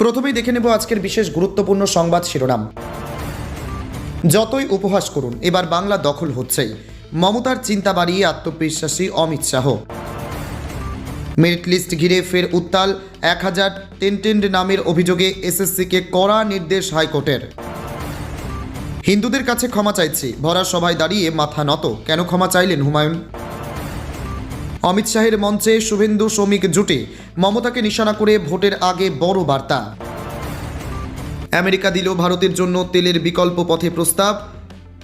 প্রথমেই দেখে নেব আজকের বিশেষ গুরুত্বপূর্ণ সংবাদ শিরোনাম। যতই উপহাস করুন, এবার বাংলা দখল হচ্ছেই। মমতার চিন্তা বাড়িয়ে আত্মবিশ্বাসী অমিত শাহ। মেরিট লিস্ট ঘিরে ফের উত্তাল। 1000 টেন্টেন্ড নামের অভিযোগে এসএসসিকে কড়া নির্দেশ হাইকোর্টের। হিন্দুদের কাছে ক্ষমা চাইছি, ভরা সভায় দাঁড়িয়ে মাথা নত। কেন ক্ষমা চাইলেন হুমায়ুন? অমিত শাহের মঞ্চে শুভেন্দু শ্রমিক জুটি, মমতাকে নিশানা করে ভোটের আগে বড় বার্তা। আমেরিকা দিল ভারতের জন্য তেলের বিকল্প পথে প্রস্তাব,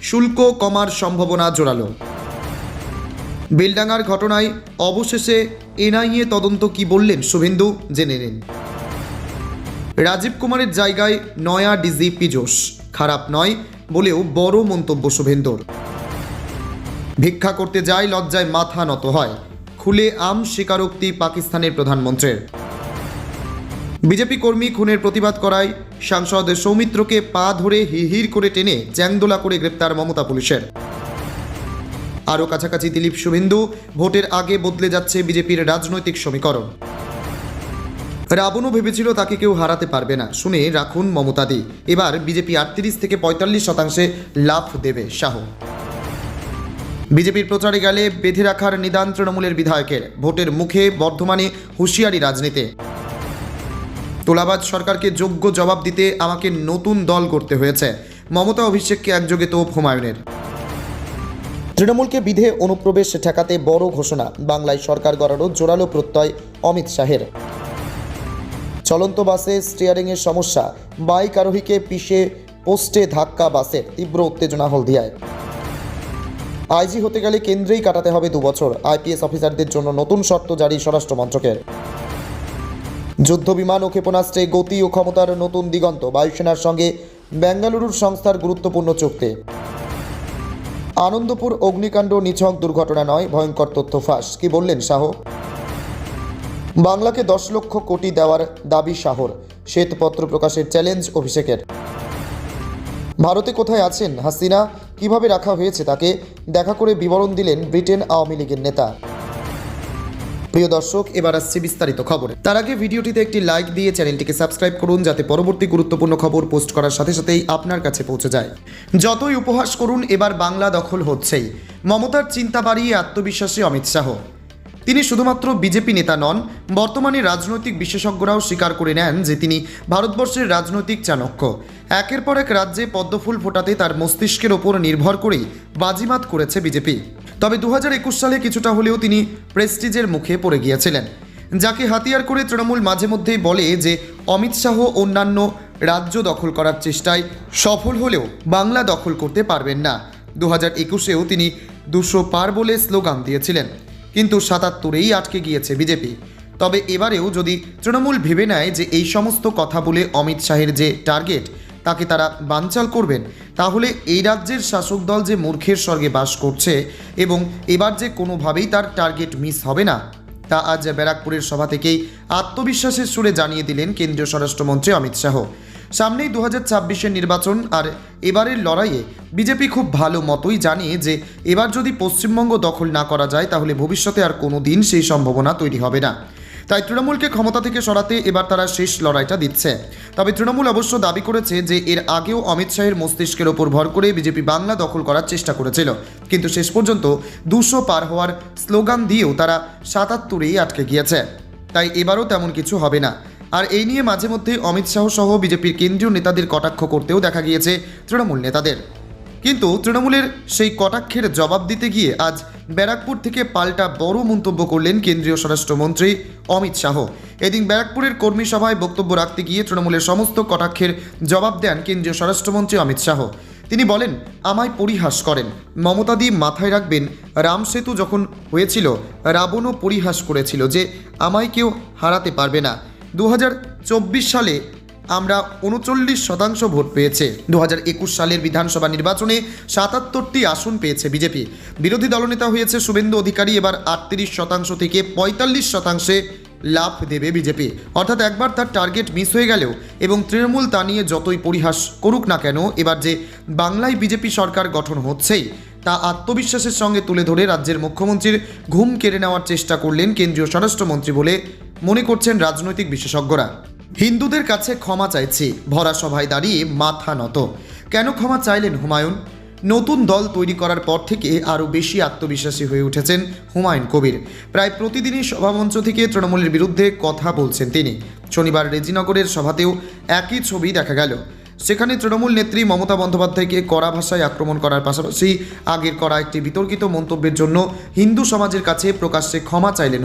শুল্ক কমার সম্ভাবনা জোরালো। বেলডাঙ্গার ঘটনায় অবশেষে এনআইএ তদন্ত কি বললেন শুভেন্দু, জেনে নিন। রাজীব কুমারের জায়গায় নয়া ডিজি পীযূষ, খারাপ নয় বলেও বড় মন্তব্য শুভেন্দুর। ভিক্ষা করতে যায়, লজ্জায় মাথা নত হয়, খুলে আম স্বীকারোক্তি পাকিস্তানের প্রধানমন্ত্রীর। বিজেপি কর্মী খুনের প্রতিবাদ করায় সাংসদ সৌমিত্রকে পা ধরে হিড় করে টেনে চ্যাংদোলা করে গ্রেপ্তার মমতা পুলিশের। আরও কাছাকাছি দিলীপ শুভেন্দু, ভোটের আগে বদলে যাচ্ছে বিজেপির রাজনৈতিক সমীকরণ। রাবণও ভেবেছিল তাকে কেউ হারাতে পারবে না, শুনে রাখুন মমতাদি। এবার বিজেপি 38 থেকে 45% লাফ দেবে শাহ। বিজেপির প্রচারে গেলে বেঁধে রাখার নিদান তৃণমূলের বিধায়কের। ভোটের মুখে বর্ধমানে হুঁশিয়ারি রাজনীতি। তোলাবাজ সরকারকে যোগ্য জবাব দিতে আমাকে নতুন দল করতে হয়েছে, মমতা অভিষেককে একযোগে তোপ হুমায়ুনের। তৃণমূলকে বিধে অনুপ্রবেশ ঠেকাতে বড় ঘোষণা, বাংলায় সরকার গড়ারও জোরালো প্রত্যয় অমিত শাহের। চলন্ত বাসে স্টিয়ারিংয়ের সমস্যা, বাইক আরোহীকে পিষে পোস্টে ধাক্কা বাসের, তীব্র উত্তেজনা হলদিয়ায়। আইজি হতে গেলে কেন্দ্রেই কাটাতে হবে 2 বছর, আইপিএস অফিসারদের জন্য নতুন শর্ত জারি স্বরাষ্ট্র মন্ত্রকের। যুদ্ধ বিমান ও ক্ষেপণাস্ত্রে গতি ও ক্ষমতার নতুন দিগন্ত, বায়ুসেনার সঙ্গে বেঙ্গালুরুর সংস্থার গুরুত্বপূর্ণ চুক্তি। আনন্দপুর অগ্নিকাণ্ড নিছক দুর্ঘটনা নয়, ভয়ঙ্কর তথ্য ফাঁস, কি বললেন শাহ? বাংলাকে 10 লক্ষ কোটি দেওয়ার দাবি শাহর, শ্বেতপত্র প্রকাশের চ্যালেঞ্জ অভিষেকের। ভারতে কোথায় আছেন হাসিনা, কিভাবে রাখা হয়েছে তাকে, দেখা করে বিবরণ দিলেন ব্রিটেন আওয়ামী লীগের নেতা। প্রিয় দর্শক, এবার আসছে বিস্তারিত খবরে। তার আগে ভিডিওটিতে একটি লাইক দিয়ে চ্যানেলটিকে সাবস্ক্রাইব করুন, যাতে পরবর্তী গুরুত্বপূর্ণ খবর পোস্ট করার সাথে সাথেই আপনার কাছে পৌঁছে যায়। যতই উপহাস করুন, এবার বাংলা দখল হচ্ছেই। মমতার চিন্তা বাড়িয়ে আত্মবিশ্বাসী অমিত শাহ। তিনি শুধুমাত্র বিজেপি নেতা নন, বর্তমানে রাজনৈতিক বিশেষজ্ঞরাও স্বীকার করে নেন যে তিনি ভারতবর্ষের রাজনৈতিক চাণক্য। একের পর এক রাজ্যে পদ্মফুল ফোটাতে তার মস্তিষ্কের ওপর নির্ভর করেই বাজিমাত করেছে বিজেপি। তবে 2021 সালে কিছুটা হলেও তিনি প্রেস্টিজের মুখে পড়ে গিয়েছিলেন, যাকে হাতিয়ার করে তৃণমূল মাঝে মধ্যেই বলে যে অমিত শাহ অন্যান্য রাজ্য দখল করার চেষ্টায় সফল হলেও বাংলা দখল করতে পারবেন না। 2021-এও তিনি 200 পার বলে স্লোগান দিয়েছিলেন, কিন্তু 77-এই আটকে গিয়েছে বিজেপি। তবে এবারেও যদি তৃণমূল ভেবে নেয় যে এই সমস্ত কথা বলে অমিত শাহের যে টার্গেট তাকে তারা বানচাল করবেন, তাহলে এই রাজ্যের শাসক দল যে মূর্খের স্বর্গে বাস করছে এবং এবার যে কোনোভাবেই তার টার্গেট মিস হবে না, তা আজ ব্যারাকপুরের সভা থেকেই আত্মবিশ্বাসের সুরে জানিয়ে দিলেন কেন্দ্রীয় স্বরাষ্ট্রমন্ত্রী অমিত শাহ। সামনেই 2026-এর নির্বাচন, আর এবারের লড়াইয়ে বিজেপি খুব ভালো মতোই জানে যে এবার যদি পশ্চিমবঙ্গ দখল না করা যায় তাহলে ভবিষ্যতে আর কোনো দিন সেই সম্ভাবনা তৈরি হবে না। তাই তৃণমূলকে ক্ষমতা থেকে সরাতে এবার তারা শেষ লড়াইটা দিচ্ছে। তবে তৃণমূল অবশ্য দাবি করেছে যে এর আগেও অমিত শাহের মস্তিষ্কের ওপর ভর করে বিজেপি বাংলা দখল করার চেষ্টা করেছিল, কিন্তু শেষ পর্যন্ত 200 পার হওয়ার স্লোগান দিয়েও তারা 77-এই আটকে গিয়েছে। তাই এবারও তেমন কিছু হবে না। আর এই নিয়ে মাঝে মধ্যে অমিত শাহ সহ বিজেপির কেন্দ্রীয় নেতাদের কটাক্ষ করতেও দেখা গিয়েছে তৃণমূল নেতাদের। কিন্তু তৃণমূলের সেই কটাক্ষের জবাব দিতে গিয়ে আজ ব্যারাকপুর থেকে পাল্টা বড় মন্তব্য করলেন কেন্দ্রীয় স্বরাষ্ট্রমন্ত্রী অমিত শাহ। এদিন ব্যারাকপুরের কর্মী সভায় বক্তব্য রাখতে গিয়ে তৃণমূলের সমস্ত কটাক্ষের জবাব দেন কেন্দ্রীয় স্বরাষ্ট্রমন্ত্রী অমিত শাহ। তিনি বলেন, আমায় পরিহাস করেন, মমতাদি মাথায় রাখবেন, রাম সেতু যখন হয়েছিল রাবণও পরিহাস করেছিল যে আমায় কেউ হারাতে পারবে না। 2024 সালে আমরা 39% ভোট পেয়েছে। 2021 সালের বিধানসভা নির্বাচনে 77টি আসন পেয়েছে বিজেপি। বিরোধী দলনেতা হয়েছে শুভেন্দু অধিকারী। এবার 38% থেকে 45% লাভ দেবে বিজেপি। অর্থাৎ একবার তার টার্গেট মিস হয়ে গেলেও এবং তৃণমূল তা নিয়ে যতই পরিহাস করুক না কেন, এবার যে বাংলায় বিজেপি সরকার গঠন হচ্ছেই তা আত্মবিশ্বাসের সঙ্গে তুলে ধরে রাজ্যের মুখ্যমন্ত্রীর ঘুম কেড়ে নেওয়ার চেষ্টা করলেন কেন্দ্রীয় স্বরাষ্ট্রমন্ত্রী বলে মনে করছেন রাজনৈতিক বিশেষজ্ঞরা। হিন্দুদের কাছে ক্ষমা চাইছি, ভরা সভায় দাঁড়িয়ে মাথা নত। কেন ক্ষমা চাইলেন হুমায়ুন? নতুন দল তৈরি করার পর থেকে আরও বেশি আত্মবিশ্বাসী হয়ে উঠেছেন হুমায়ুন কবির। প্রায় প্রতিদিনই সভামঞ্চ থেকে তৃণমূলের বিরুদ্ধে কথা বলছেন তিনি। শনিবার রেজিনগরের সভাতেও একই ছবি দেখা গেল। সেখানে তৃণমূল নেত্রী মমতা বন্দ্যোপাধ্যায়কে কড়া ভাষায় আক্রমণ করার পাশাপাশি আগের করা একটি বিতর্কিত মন্তব্যের জন্য হিন্দু সমাজের কাছে প্রকাশ্যে ক্ষমা চাইলেন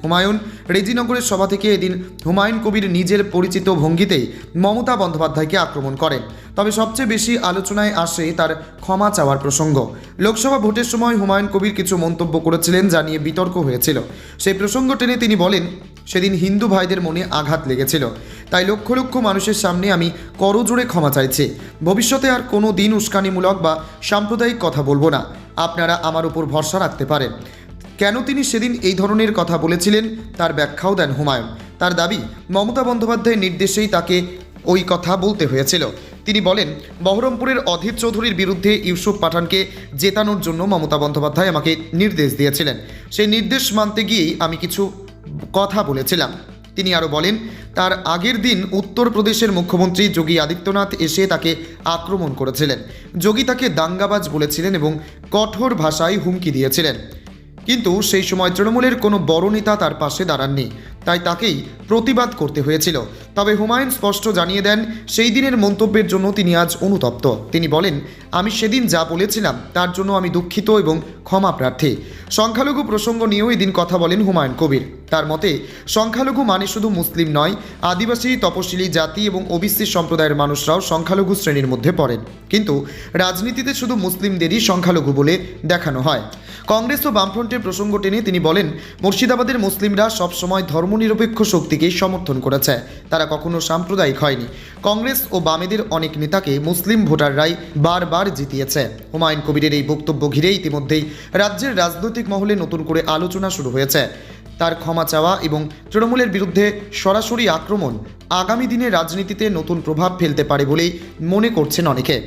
হুমায়ুন। রেজিনগরের সভা থেকে এদিন হুমায়ুন কবির নিজের পরিচিত ভঙ্গিতেই মমতা বন্দ্যোপাধ্যায়কে আক্রমণ করেন। তবে সবচেয়ে বেশি আলোচনায় আসে তার ক্ষমা চাওয়ার প্রসঙ্গ। লোকসভা ভোটের সময় হুমায়ুন কবির কিছু মন্তব্য করেছিলেন, যা নিয়ে বিতর্ক হয়েছিল। সেই প্রসঙ্গ টেনে তিনি বলেন, সেদিন হিন্দু ভাইদের মনে আঘাত লেগেছিল, তাই লক্ষ লক্ষ মানুষের সামনে আমি করজোড়ে ক্ষমা চাইছি। ভবিষ্যতে আর কোনো দিন উস্কানিমূলক বা সাম্প্রদায়িক কথা বলবো না, আপনারা আমার উপর ভরসা রাখতে পারেন। কেন তিনি সেদিন এই ধরনের কথা বলেছিলেন তার ব্যাখ্যাও দেন হুমায়ুন। তার দাবি, মমতা বন্দ্যোপাধ্যায়ের নির্দেশেই তাকে ওই কথা বলতে হয়েছিল। তিনি বলেন, বহরমপুরের অধীর চৌধুরীর বিরুদ্ধে ইউসুফ পাঠানকে জেতানোর জন্য মমতা বন্দ্যোপাধ্যায় আমাকে নির্দেশ দিয়েছিলেন। সেই নির্দেশ মানতে গিয়েই আমি কিছু কথা বলেছিলাম। তিনি আরও বলেন, তার আগের দিন উত্তরপ্রদেশের মুখ্যমন্ত্রী যোগী আদিত্যনাথ এসে তাকে আক্রমণ করেছিলেন। যোগী তাকে দাঙ্গাবাজ বলেছিলেন এবং কঠোর ভাষায় হুমকি দিয়েছিলেন, কিন্তু সেই সময় তৃণমূলের কোনো বড় নেতা তার পাশে দাঁড়াননি, তাই তাকেই প্রতিবাদ করতে হয়েছিল। তবে হুমায়ুন স্পষ্ট জানিয়ে দেন, সেই দিনের মন্তব্যের জন্য তিনি আজ অনুতপ্ত। তিনি বলেন, আমি সেদিন যা বলেছিলাম তার জন্য আমি দুঃখিত এবং ক্ষমা প্রার্থী। সংখ্যালঘু প্রসঙ্গ নিয়েও এদিন কথা বলেন হুমায়ুন কবির। তার মতে, সংখ্যালঘু মানে শুধু মুসলিম নয়, আদিবাসী, তপশিলি জাতি এবং ওবিসি সম্প্রদায়ের মানুষরাও সংখ্যালঘু শ্রেণীর মধ্যে পড়েন। কিন্তু রাজনীতিতে শুধু মুসলিমদেরই সংখ্যালঘু বলে দেখানো হয়। কংগ্রেস ও বামফ্রন্টের প্রসঙ্গ টেনে তিনি বলেন, মুর্শিদাবাদের মুসলিমরা সবসময় ধর্মনিরপেক্ষ শক্তিকে সমর্থন করেছে, তারা কখনো সাম্প্রদায়িক হয়নি। কংগ্রেস ও বামেদের অনেক নেতাকে মুসলিম ভোটাররাই বারবার জিতিয়েছে। হুমায়ুন কবিরের এই বক্তব্য ঘিরে ইতিমধ্যেই রাজ্যের রাজনৈতিক মহলে নতুন করে আলোচনা শুরু হয়েছে। তার ক্ষমা চাওয়া এবং তৃণমূলের বিরুদ্ধে সরাসরি আক্রমণ আগামী দিনে রাজনীতিতে নতুন প্রভাব ফেলতে পারে বলেই মনে করছেন অনেকে।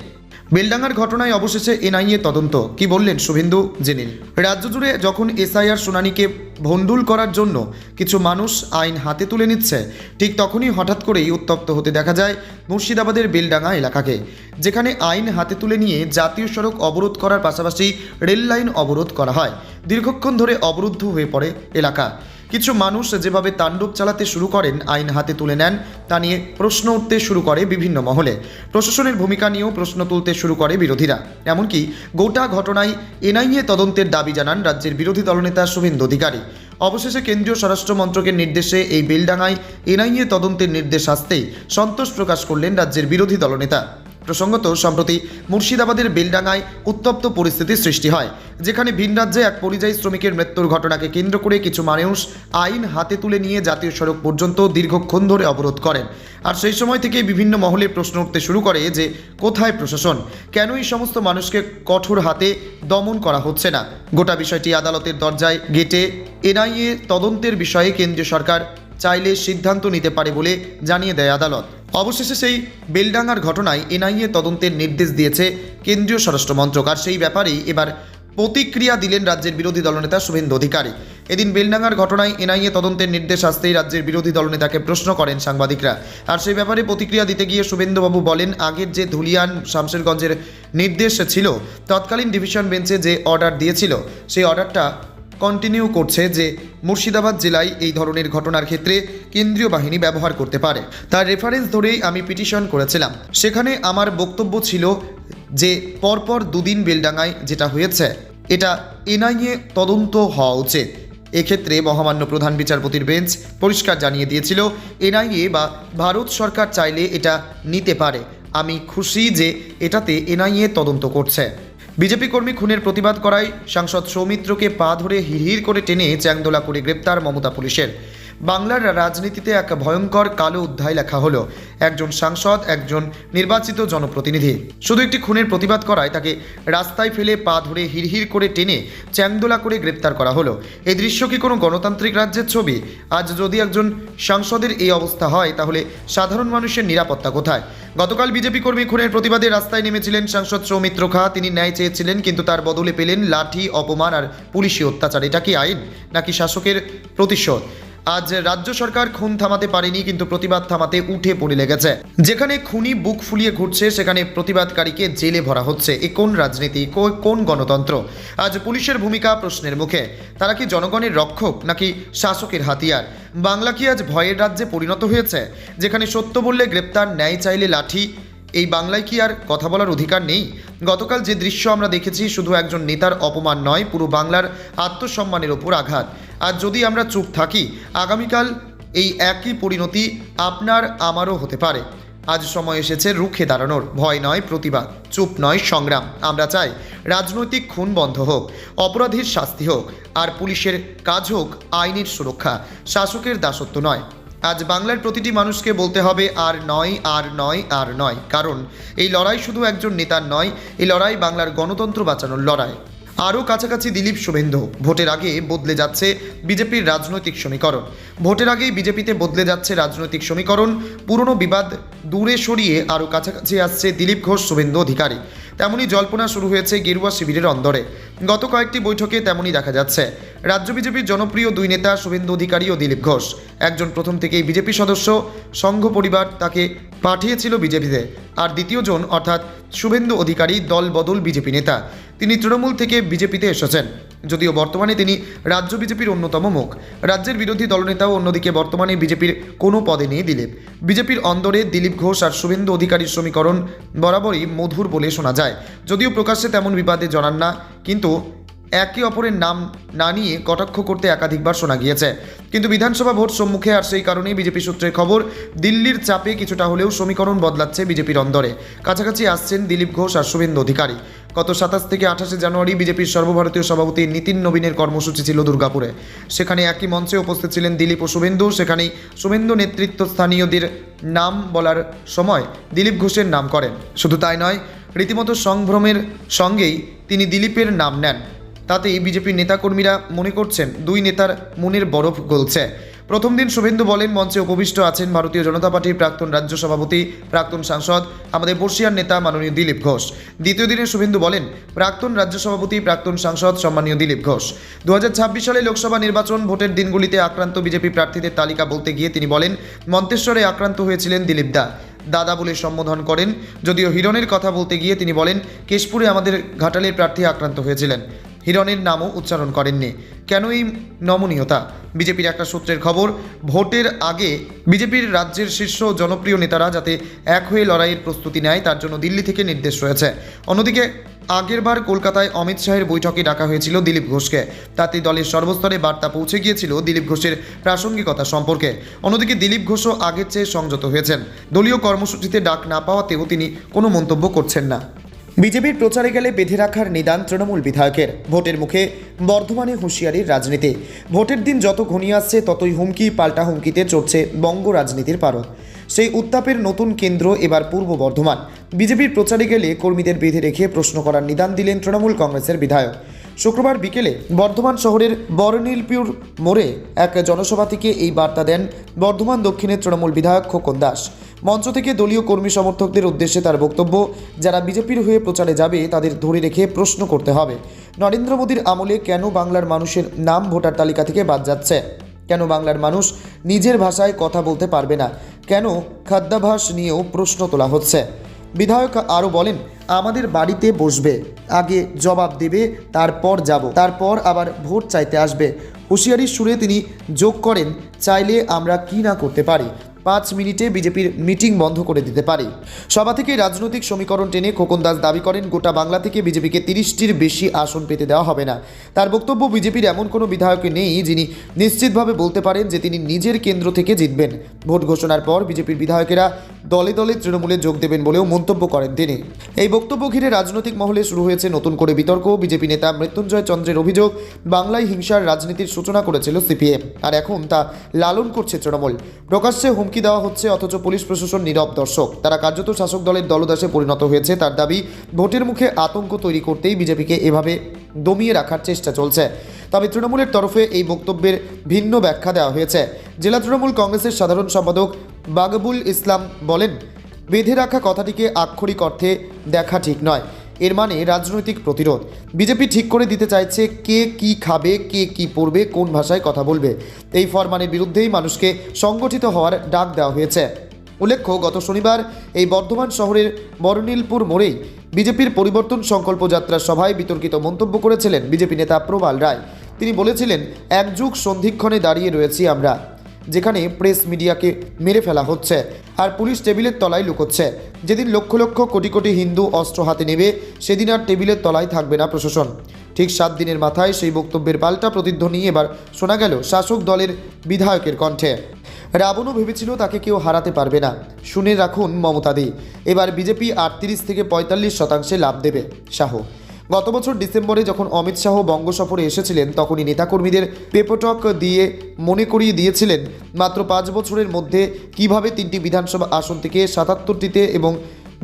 বেলডাঙ্গার ঘটনায় অবশেষে এনআইএ তদন্ত, কি বললেন শুভেন্দু জেনিন। রাজ্য জুড়ে যখন এসআইআর শুনানিকে ভণ্ডুল করার জন্য কিছু মানুষ আইন হাতে তুলে নিচ্ছে, ঠিক তখনই হঠাৎ করেই উত্তপ্ত হতে দেখা যায় মুর্শিদাবাদের বেলডাঙ্গা এলাকাকে, যেখানে আইন হাতে তুলে নিয়ে জাতীয় সড়ক অবরোধ করার পাশাপাশি রেল লাইন অবরোধ করা হয়। দীর্ঘক্ষণ ধরে অবরুদ্ধ হয়ে পড়ে এলাকা। কিছু মানুষ যেভাবে তাণ্ডব চালাতে শুরু করেন, আইন হাতে তুলে নেন, তা নিয়ে প্রশ্ন উঠতে শুরু করে বিভিন্ন মহলে। প্রশাসনের ভূমিকা নিয়েও প্রশ্ন তুলতে শুরু করে বিরোধীরা। এমনকি গোটা ঘটনায় এনআইএ তদন্তের দাবি জানান রাজ্যের বিরোধী দলনেতা শুভেন্দু অধিকারী। অবশেষে কেন্দ্রীয় স্বরাষ্ট্র মন্ত্রকের নির্দেশে এই বেলডাঙ্গায় এনআইএ তদন্তের নির্দেশ আসতেই সন্তোষ প্রকাশ করলেন রাজ্যের বিরোধী দলনেতা। প্রসঙ্গত, সম্প্রতি মুর্শিদাবাদের বেলডাঙ্গায় উত্তপ্ত পরিস্থিতির সৃষ্টি হয়, যেখানে ভিন রাজ্যে এক পরিযায়ী শ্রমিকের মৃত্যুর ঘটনাকে কেন্দ্র করে কিছু মানুষ আইন হাতে তুলে নিয়ে জাতীয় সড়ক পর্যন্ত দীর্ঘক্ষণ ধরে অবরোধ করেন। আর সেই সময় থেকে বিভিন্ন মহলে প্রশ্ন উঠতে শুরু করে যে, কোথায় প্রশাসন? কেন এই সমস্ত মানুষকে কঠোর হাতে দমন করা হচ্ছে না? গোটা বিষয়টি আদালতের দরজায় গেটে এনআইএ তদন্তের বিষয়ে কেন্দ্রীয় সরকার চাইলে সিদ্ধান্ত নিতে পারে বলে জানিয়ে দেয় আদালত। অবশেষে সেই বেলডাঙ্গার ঘটনায় এনআইএ তদন্তের নির্দেশ দিয়েছে কেন্দ্রীয় স্বরাষ্ট্র মন্ত্রক। আর সেই ব্যাপারেই এবার প্রতিক্রিয়া দিলেন রাজ্যের বিরোধী দলনেতা শুভেন্দু অধিকারী। এদিন বেলডাঙ্গার ঘটনায় এনআইএ তদন্তের নির্দেশ আসতেই রাজ্যের বিরোধী দলনেতাকে প্রশ্ন করেন সাংবাদিকরা। আর সেই ব্যাপারে প্রতিক্রিয়া দিতে গিয়ে শুভেন্দুবাবু বলেন, আগের যে ধুলিয়ান শামশেরগঞ্জের নির্দেশ ছিল, তৎকালীন ডিভিশন বেঞ্চে যে অর্ডার দিয়েছিল, সেই অর্ডারটা কন্টিনিউ করছে যে মুর্শিদাবাদ জেলায় এই ধরনের ঘটনার ক্ষেত্রে কেন্দ্রীয় বাহিনী ব্যবহার করতে পারে। তার রেফারেন্স ধরেই আমি পিটিশন করেছিলাম। সেখানে আমার বক্তব্য ছিল যে পরপর দুদিন বেলডাঙ্গায় যেটা হয়েছে, এটা এনআইএ তদন্ত হওয়া উচিত। এক্ষেত্রে মহামান্য প্রধান বিচারপতির বেঞ্চ পরিষ্কার জানিয়ে দিয়েছিল, এনআইএ বা ভারত সরকার চাইলে এটা নিতে পারে। আমি খুশি যে এটাতে এনআইএ তদন্ত করছে। বিজেপি কর্মী খুনের প্রতিবাদ করায় সাংসদ সৌমিত্রকে পা ধরে হিড়হিড় করে টেনে চ্যাংদোলা করে গ্রেপ্তার মমতা পুলিশের। বাংলার রাজনীতিতে এক ভয়ঙ্কর কালো অধ্যায় লেখা হলো। একজন সাংসদ, একজন নির্বাচিত জনপ্রতিনিধি শুধু একটি খুনের প্রতিবাদ করায় তাকে রাস্তায় ফেলে পা ধরে হিড়হিড় করে টেনে চ্যাংদোলা করে গ্রেপ্তার করা হলো। এই দৃশ্য কি কোনো গণতান্ত্রিক রাজ্যের ছবি? আজ যদি একজন সাংসদের এই অবস্থা হয়, তাহলে সাধারণ মানুষের নিরাপত্তা কোথায়? গতকাল বিজেপি কর্মী খুনের প্রতিবাদে রাস্তায় নেমেছিলেন সাংসদ সৌমিত্র খা। তিনি ন্যায় চেয়েছিলেন, কিন্তু তার বদলে পেলেন লাঠি, অপমান আর পুলিশি অত্যাচার। এটা কি আইন নাকি শাসকের প্রতিশোধ? আজ রাজ্য সরকার খুন থামাতে পারেনি, কিন্তু প্রতিবাদ থামাতে উঠে পড়ে লেগেছে। যেখানে খুনি বুক ফুলিয়ে ঘুরছে, সেখানে প্রতিবাদকারীকে জেলে ভরা হচ্ছে। এ কোন রাজনীতি, কোন গণতন্ত্র? আজ পুলিশের ভূমিকা প্রশ্নের মুখে। তারা কি জনগণের রক্ষক নাকি শাসকের হাতিয়ার? বাংলা কি আজ ভয়ের রাজ্যে পরিণত হয়েছে, যেখানে সত্য বললে গ্রেপ্তার, ন্যায় চাইলে লাঠি? এই বাংলায় কি আর কথা বলার অধিকার নেই? গতকাল যে দৃশ্য আমরা দেখেছি, শুধু একজন নেতার অপমান নয়, পুরো বাংলার আত্মসম্মানের ওপর আঘাত। আর যদি আমরা চুপ থাকি, আগামীকাল এই একই পরিণতি আপনার আমারও হতে পারে। আজ সময় এসেছে রুখে দাঁড়ানোর। ভয় নয় প্রতিবাদ, চুপ নয় সংগ্রাম। আমরা চাই রাজনৈতিক খুন বন্ধ হোক, অপরাধীর শাস্তি হোক, আর পুলিশের কাজ হোক আইনের সুরক্ষা, শাসকের দাসত্ব নয়। আজ বাংলার প্রতিটি মানুষকে বলতে হবে আর নয়, আর নয়, আর নয়। কারণ এই লড়াই শুধু একজন নেতার নয়, এই লড়াই বাংলার গণতন্ত্র বাঁচানোর লড়াই। আরও কাছাকাছি দিলীপ শুভেন্দু। ভোটের আগে বদলে যাচ্ছে বিজেপির রাজনৈতিক সমীকরণ। ভোটের আগেই বিজেপিতে বদলে যাচ্ছে রাজনৈতিক সমীকরণ। পুরনো বিবাদ দূরে সরিয়ে আরও কাছাকাছি আসছে দিলীপ ঘোষ, শুভেন্দু অধিকারী। তেমনই জল্পনা শুরু হয়েছে গেরুয়া শিবিরের অন্দরে। গত কয়েকটি বৈঠকে তেমনই দেখা যাচ্ছে। রাজ্য বিজেপির জনপ্রিয় দুই নেতা শুভেন্দু অধিকারী ও দিলীপ ঘোষ। একজন প্রথম থেকেই বিজেপি সদস্য, সংঘ পরিবার তাকে পাঠিয়েছিল বিজেপিতে। আর দ্বিতীয়জন অর্থাৎ শুভেন্দু অধিকারী দল বদল বিজেপি নেতা। তিনি তৃণমূল থেকে বিজেপিতে এসেছেন, যদিও বর্তমানে তিনি রাজ্য বিজেপির অন্যতম মুখ। রাজ্যের বিরোধী দলনেতাও। অন্যদিকে বর্তমানে বিজেপির কোনো পদে নেই দিলীপ। বিজেপির অন্দরে দিলীপ ঘোষ আর শুভেন্দু অধিকারীর সমীকরণ বরাবরই মধুর বলে শোনা যায়, যদিও প্রকাশ্যে তেমন বিবাদে জড়ান না, কিন্তু একে অপরের নাম না নিয়ে কটাক্ষ করতে একাধিকবার শোনা গিয়েছে। কিন্তু বিধানসভা ভোট সম্মুখে, আর সেই কারণেই বিজেপি সূত্রের খবর, দিল্লির চাপে কিছুটা হলেও সমীকরণ বদলাচ্ছে বিজেপির অন্দরে। কাছাকাছি আসছেন দিলীপ ঘোষ আর শুভেন্দু অধিকারী। গত 27 থেকে 28 জানুয়ারি বিজেপির সর্বভারতীয় সভাপতি নীতিন নবীনের কর্মসূচি ছিল দুর্গাপুরে। সেখানে একই মঞ্চে উপস্থিত ছিলেন দিলীপ ও শুভেন্দু। সেখানেই শুভেন্দু নেতৃত্ব স্থানীয়দের নাম বলার সময় দিলীপ ঘোষের নাম করেন। শুধু তাই নয়, রীতিমতো সংভ্রমের সঙ্গেই তিনি দিলীপের নাম নেন। তাতেই বিজেপির নেতাকর্মীরা মনে করছেন দুই নেতার মনের বরফ গলছে। প্রথম দিন শুভেন্দু বলেন, মঞ্চে উপবিষ্ট আছেন ভারতীয় জনতা পার্টির প্রাক্তন রাজ্য সভাপতি, প্রাক্তন সাংসদ, আমাদের বর্ষিয়ার নেতা মাননীয় দিলীপ ঘোষ। দ্বিতীয় দিনে শুভেন্দু বলেন, প্রাক্তন রাজ্য সভাপতি, প্রাক্তন সাংসদ সম্মানীয় দিলীপ ঘোষ। 2026 সালে লোকসভা নির্বাচন ভোটের দিনগুলিতে আক্রান্ত বিজেপি প্রার্থীদের তালিকা বলতে গিয়ে তিনি বলেন, মন্তেশ্বরে আক্রান্ত হয়েছিলেন দিলীপ দাদা বলে সম্বোধন করেন। যদিও হিরণের কথা বলতে গিয়ে তিনি বলেন, কেশপুরে আমাদের ঘাটালের প্রার্থী আক্রান্ত হয়েছিলেন। হিরণের নামও উচ্চারণ করেননি। কেন এই নমনীয়তা? বিজেপির একটা সূত্রের খবর, ভোটের আগে বিজেপির রাজ্যের শীর্ষ জনপ্রিয় নেতারা যাতে এক হয়ে লড়াইয়ের প্রস্তুতি নেয়, তার জন্য দিল্লি থেকে নির্দেশ রয়েছে। অন্যদিকে আগেরবার কলকাতায় অমিত শাহের বৈঠকে ডাকা হয়েছিল দিলীপ ঘোষকে। তাতে দলের সর্বস্তরে বার্তা পৌঁছে গিয়েছিল দিলীপ ঘোষের প্রাসঙ্গিকতা সম্পর্কে। অন্যদিকে দিলীপ ঘোষও আগের চেয়ে সংযত হয়েছেন। দলীয় কর্মসূচিতে ডাক না পাওয়াতেও তিনি কোনো মন্তব্য করছেন না। বিজেপির প্রচারে গেলে বেঁধে রাখার নিদান তৃণমূল বিধায়কের। ভোটের মুখে বর্ধমানে হুঁশিয়ারির রাজনীতি। ভোটের দিন যত ঘনিয়ে আসছে, ততই হুমকি পাল্টা হুমকিতে চড়ছে বঙ্গ রাজনীতির পারদ। সেই উত্তাপের নতুন কেন্দ্র এবার পূর্ব বর্ধমান। বিজেপির প্রচারে গেলে কর্মীদের বেঁধে রেখে প্রশ্ন করার নিদান দিলেন তৃণমূল কংগ্রেসের বিধায়ক। শুক্রবার বিকেলে বর্ধমান শহরের বরনীলপুর মোড়ে এক জনসভা থেকে এই বার্তা দেন বর্ধমান দক্ষিণের তৃণমূল বিধায়ক খোকন দাস। মঞ্চ থেকে দলীয় কর্মী সমর্থকদের উদ্দেশ্যে তার বক্তব্য, যারা বিজেপির হয়ে প্রচারে যাবে তাদের ধরে রেখে প্রশ্ন করতে হবে, নরেন্দ্র মোদীর আমলে কেন বাংলার মানুষের নাম ভোটার তালিকা থেকে বাদ যাচ্ছে? কেন বাংলার মানুষ নিজের ভাষায় কথা বলতে পারবে না? কেন খাদ্যাভ্যাস নিয়েও প্রশ্ন তোলা হচ্ছে? বিধায়ক আরও বলেন, আমাদের বাড়িতে বসবে, আগে জবাব দেবে, তারপর যাব, তারপর আবার ভোট চাইতে আসবে। হুঁশিয়ারির সুরে তিনি যোগ করেন, চাইলে আমরা কি না করতে পারি? 5 মিনিটে বিজেপির মিটিং বন্ধ করে দিতে পারি। সভা থেকে রাজনৈতিক সমীকরণ টেনে খোকন দাস দাবি করেন, গোটা বাংলা থেকে বিজেপিকে 30টির বেশি আসন পেতে দেওয়া হবে না। তার বক্তব্য, বিজেপির এমন কোনো বিধায়ক নেই যিনি নিশ্চিতভাবে বলতে পারেন যে তিনি নিজের কেন্দ্র থেকে জিতবেন। ভোট ঘোষণার পর বিজেপির বিধায়কেরা দলে দলে তৃণমূলে যোগ দেবেন বলেও মন্তব্য করেন তিনি। এই বক্তব্য ঘিরে রাজনৈতিক মহলে শুরু হয়েছে নতুন করে বিতর্ক। বিজেপি নেতা মৃত্যুঞ্জয় চন্দ্রের অভিযোগ, বাংলায় হিংসার রাজনীতির সূচনা করেছিল সিপিএম, আর এখন তা লালন করছে তৃণমূল। প্রকাশ্যে হুমকি দেওয়া হচ্ছে, অথচ পুলিশ প্রশাসন নীরব দর্শক। তারা কার্যত শাসক দলের দলদাসে পরিণত হয়েছে। তার দাবি, ভোটের মুখে আতঙ্ক তৈরি করতেই বিজেপিকে এভাবে দমিয়ে রাখার চেষ্টা চলছে। তবে তৃণমূলের তরফে এই বক্তব্যের ভিন্ন ব্যাখ্যা দেওয়া হয়েছে। জেলা তৃণমূল কংগ্রেসের সাধারণ সম্পাদক বাগবুল ইসলাম বলেন, বেঁধে রাখা কথাটিকে আক্ষরিক অর্থে দেখা ঠিক নয়। এর মানে রাজনৈতিক প্রতিরোধ। বিজেপি ঠিক করে দিতে চাইছে কে কি খাবে, কে কি পড়বে, কোন ভাষায় কথা বলবে। এই ফরমানের বিরুদ্ধেই মানুষকে সংগঠিত হওয়ার ডাক দেওয়া হয়েছে। উল্লেখ্য, গত শনিবার এই বর্ধমান শহরের বর্ণিলপুর মোড়েই বিজেপির পরিবর্তন সংকল্প যাত্রা সভায় বিতর্কিত মন্তব্য করেছিলেন বিজেপি নেতা প্রবাল রায়। তিনি বলেছিলেন, এক যুগ সন্ধিক্ষণে দাঁড়িয়ে রয়েছি আমরা, যেখানে প্রেস মিডিয়াকে মেরে ফেলা হচ্ছে আর পুলিশ টেবিলের তলায় লুকোচ্ছে। যেদিন লক্ষ লক্ষ কোটি কোটি হিন্দু অস্ত্র হাতে নেবে, সেদিন আর টেবিলের তলায় থাকবে না প্রশাসন। ঠিক 7 দিনের মাথায় সেই বক্তব্যের পাল্টা প্রতিধ্বনি এবার শোনা গেল শাসক দলের বিধায়কের কণ্ঠে। রাবণও ভেবেছিল তাকে কেউ হারাতে পারবে না। শুনে রাখুন মমতাদি, এবার বিজেপি 38 থেকে 45% লাভ দেবে। শাহ গত বছর ডিসেম্বরে যখন অমিত শাহ বঙ্গ সফরে এসেছিলেন, তখনই নেতাকর্মীদের পেপটক দিয়ে মনে করিয়ে দিয়েছিলেন মাত্র 5 বছরের মধ্যে কিভাবে 3টি বিধানসভা আসন থেকে 77টিতে এবং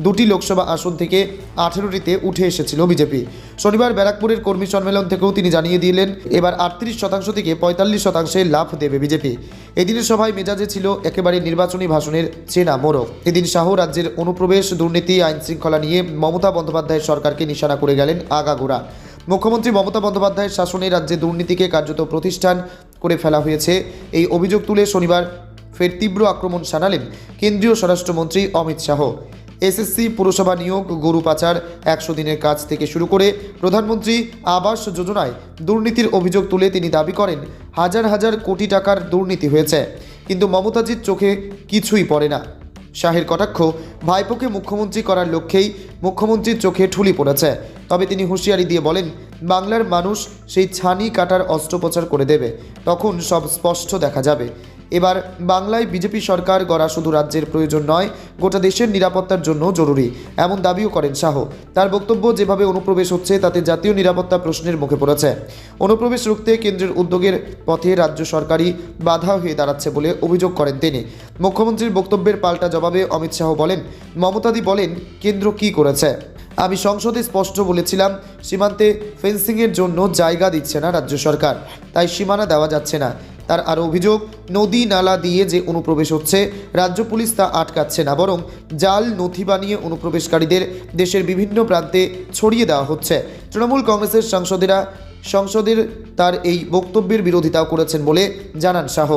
2টি লোকসভা আসন থেকে 18টিতে উঠে এসেছিল বিজেপি। শনিবার ব্যারাকপুরের কর্মী সম্মেলন থেকেও তিনি জানিয়ে দিলেন, এবার 38% থেকে 45% লাভ দেবে বিজেপি। এদিনের সভায় মেজাজে ছিল একেবারে নির্বাচনী ভাষণের চেনা মোড়ক। এদিন শাহ রাজ্যের অনুপ্রবেশ, দুর্নীতি, আইন শৃঙ্খলা নিয়ে মমতা বন্দ্যোপাধ্যায়ের সরকারকে নিশানা করে গেলেন আগাগোড়া। মুখ্যমন্ত্রী মমতা বন্দ্যোপাধ্যায়ের শাসনে রাজ্যে দুর্নীতিকে কার্যত প্রতিষ্ঠান করে ফেলা হয়েছে, এই অভিযোগ তুলে শনিবার ফের তীব্র আক্রমণ শানালেন কেন্দ্রীয় স্বরাষ্ট্রমন্ত্রী অমিত শাহ। এসএসসি, পুরসভা নিয়োগ, গরু পাচার, 100 দিনের কাজ থেকে শুরু করে প্রধানমন্ত্রী আবাস যোজনায় দুর্নীতির অভিযোগ তুলে তিনি দাবি করেন, হাজার হাজার কোটি টাকার দুর্নীতি হয়েছে, কিন্তু মমতাজির চোখে কিছুই পড়ে না। শাহের কটাক্ষ, ভাইপোকে মুখ্যমন্ত্রী করার লক্ষ্যেই মুখ্যমন্ত্রীর চোখে ঠুলি পড়েছে। তবে তিনি হুঁশিয়ারি দিয়ে বলেন, বাংলার মানুষ সেই ছানি কাটার অস্ত্রোপচার করে দেবে, তখন সব স্পষ্ট দেখা যাবে। এবার বাংলায় বিজেপি সরকার গড়া শুধু রাজ্যের প্রয়োজন নয়, গোটা দেশের নিরাপত্তার জন্য জরুরি, এমন দাবিও করেন শাহ। তার বক্তব্য, যেভাবে অনুপ্রবেশ হচ্ছে তাতে জাতীয় নিরাপত্তা প্রশ্নের মুখে পড়েছে। অনুপ্রবেশ রুখতে কেন্দ্রের উদ্যোগের পথে রাজ্য সরকারই বাধা হয়ে দাঁড়াচ্ছে বলে অভিযোগ করেন তিনি। মুখ্যমন্ত্রীর বক্তব্যের পাল্টা জবাবে অমিত শাহ বলেন, মমতাদি বলেন, কেন্দ্র কি করেছে? আমি সংসদে স্পষ্ট বলেছিলাম, সীমান্তে ফেন্সিংয়ের জন্য জায়গা দিচ্ছে না রাজ্য সরকার, তাই সীমানা দেওয়া যাচ্ছে না। তার আরও অভিযোগ, নদী নালা দিয়ে যে অনুপ্রবেশ হচ্ছে, রাজ্য পুলিশ তা আটকাচ্ছে না, বরং জাল নথি বানিয়ে অনুপ্রবেশকারীদের দেশের বিভিন্ন প্রান্তে ছড়িয়ে দেওয়া হচ্ছে। তৃণমূল কংগ্রেসের সংসদের তার এই বক্তব্যের বিরোধিতাও করেছেন বলে জানান শাহ।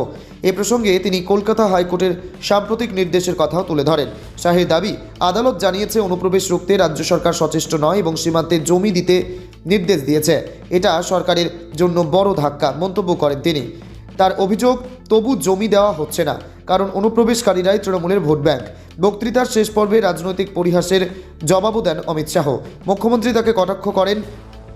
এ প্রসঙ্গে তিনি কলকাতা হাইকোর্টের সাম্প্রতিক নির্দেশের কথাও তুলে ধরেন। শাহের দাবি, আদালত জানিয়েছে অনুপ্রবেশ রুখতে রাজ্য সরকার সচেষ্ট নয় এবং সীমান্তে জমি দিতে নির্দেশ দিয়েছে। এটা সরকারের জন্য বড় ধাক্কা, মন্তব্য করেন তিনি। তার অভিযোগ, তবু জমি দেওয়া হচ্ছে না, কারণ অনুপ্রবেশকারীরাই তৃণমূলের ভোট ব্যাংক। বক্তৃতার শেষ পর্বে রাজনৈতিক পরিহাসের জবাবও দেন অমিত শাহ। মুখ্যমন্ত্রী তাকে কটাক্ষ করেন,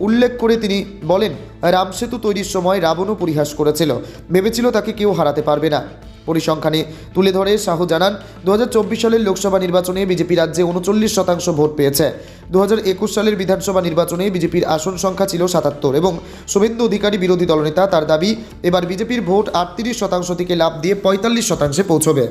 উল্লেখ করে তিনি বলেন, রামসেতু তৈরির সময় রাবণও পরিহাস করেছিল, ভেবেছিল তাকে কেউ হারাতে পারবে না। পরিসংখ্যানে তুলে ধরে শাহ জানান, 2024 সালের লোকসভা নির্বাচনে বিজেপি রাজ্যে 39% ভোট পেয়েছে। 2021 সালের বিধানসভা নির্বাচনে বিজেপির আসন সংখ্যা ছিল 77 এবং শুভেন্দু অধিকারী বিরোধী দলনেতা। তার দাবি, এবার বিজেপির ভোট 38% থেকে লাভ দিয়ে 45%-এ পৌঁছবে।